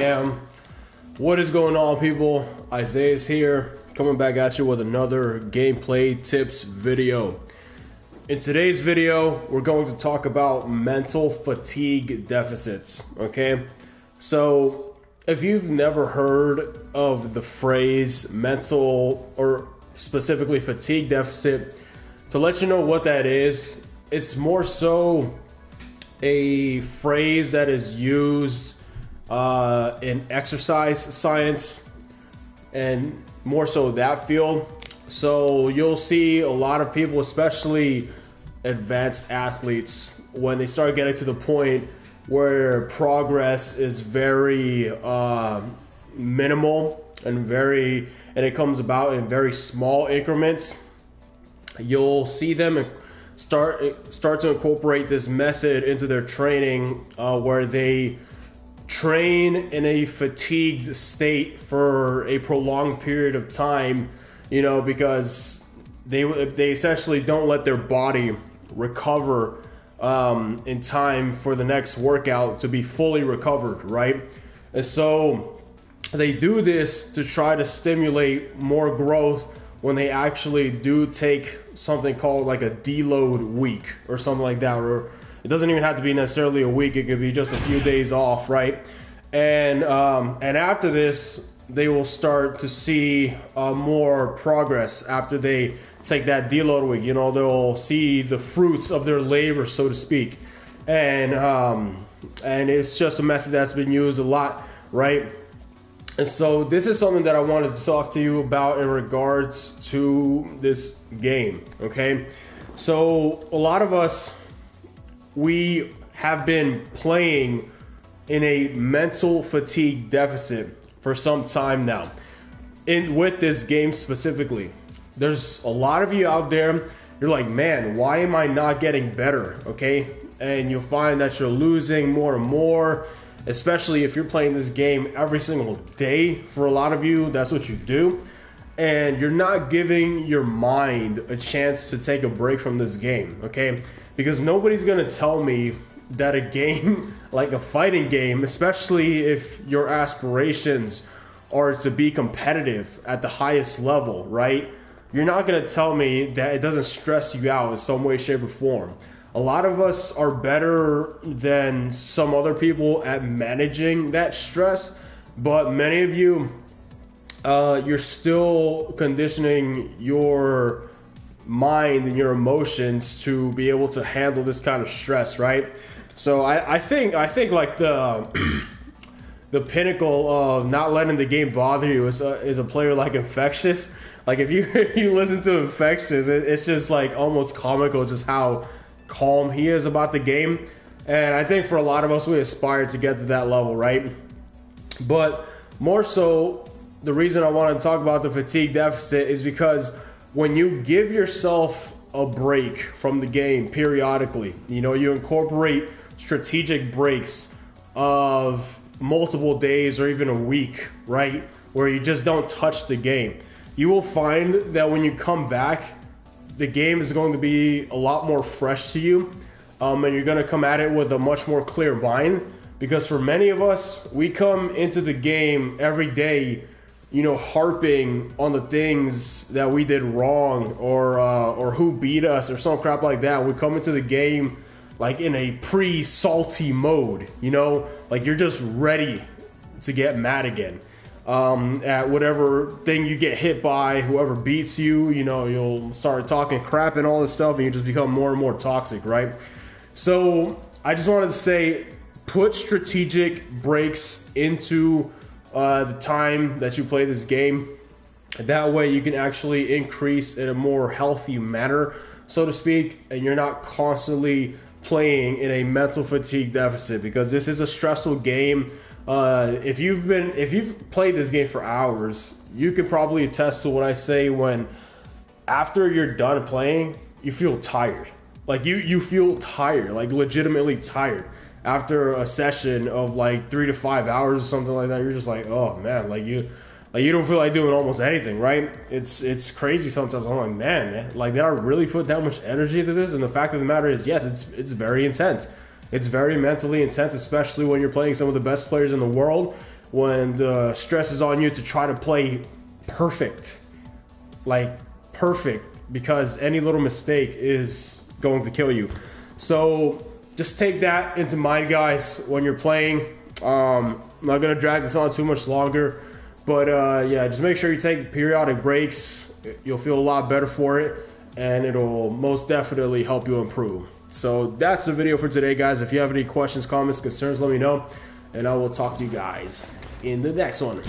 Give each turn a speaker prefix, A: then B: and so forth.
A: What is going on, people? Isaiah's here, coming back at you with another gameplay tips video. In today's video, we're going to talk about mental fatigue deficits, okay? So, if you've never heard of the phrase mental or specifically fatigue deficit, to let you know what that is, it's more so a phrase that is used in exercise science and more so that field. So you'll see a lot of people, especially advanced athletes, when they start getting to the point where progress is very minimal and it comes about in very small increments, you'll see them start to incorporate this method into their training, where they train in a fatigued state for a prolonged period of time, because they essentially don't let their body recover in time for the next workout to be fully recovered, right? And so they do this to try to stimulate more growth when they actually do take something called like a deload week or something like that, or it doesn't even have to be necessarily a week. It could be just a few days off, right? And after this, they will start to see more progress after they take that deload week. They'll see the fruits of their labor, so to speak. And it's just a method that's been used a lot, right? And so this is something that I wanted to talk to you about in regards to this game, okay? So a lot of us, we have been playing in a mental fatigue deficit for some time now. With this game specifically, there's a lot of you out there, you're like, man, why am I not getting better, okay? And you'll find that you're losing more and more, especially if you're playing this game every single day. For a lot of you, that's what you do. And you're not giving your mind a chance to take a break from this game, okay? Because nobody's gonna tell me that a game, like a fighting game, especially if your aspirations are to be competitive at the highest level, right? You're not gonna tell me that it doesn't stress you out in some way, shape, or form. A lot of us are better than some other people at managing that stress, but many of you, you're still conditioning your mind and your emotions to be able to handle this kind of stress, right? So I think like the pinnacle of not letting the game bother you is a player like Infectious. Like if you listen to Infectious, it's just like almost comical just how calm he is about the game. And I think for a lot of us, we aspire to get to that level, right? But more so, the reason I want to talk about the fatigue deficit is because when you give yourself a break from the game periodically, you incorporate strategic breaks of multiple days or even a week, right? Where you just don't touch the game. You will find that when you come back, the game is going to be a lot more fresh to you, and you're going to come at it with a much more clear mind. Because for many of us, we come into the game every day, harping on the things that we did wrong or who beat us or some crap like that. We come into the game like in a pre-salty mode, like you're just ready to get mad again. At whatever thing you get hit by, whoever beats you, you'll start talking crap and all this stuff, and you just become more and more toxic, right? So I just wanted to say, put strategic breaks into the time that you play this game. That way you can actually increase in a more healthy manner, so to speak, and you're not constantly playing in a mental fatigue deficit, because this is a stressful game. If you've played this game for hours, you can probably attest to what I say when after you're done playing, you feel tired. Like you feel tired, like legitimately tired. After a session of like 3 to 5 hours or something like that, you're just like, oh man, like you don't feel like doing almost anything, right? It's crazy sometimes. I'm like, man, like did I really put that much energy into this? And the fact of the matter is, yes, it's very intense. It's very mentally intense, especially when you're playing some of the best players in the world. when the stress is on you to try to play perfect, like perfect, because any little mistake is going to kill you. So just take that into mind, guys, when you're playing. I'm not gonna drag this on too much longer, but yeah, just make sure you take periodic breaks. You'll feel a lot better for it, and it'll most definitely help you improve. So that's the video for today, guys. If you have any questions, comments, concerns, let me know, and I will talk to you guys in the next one.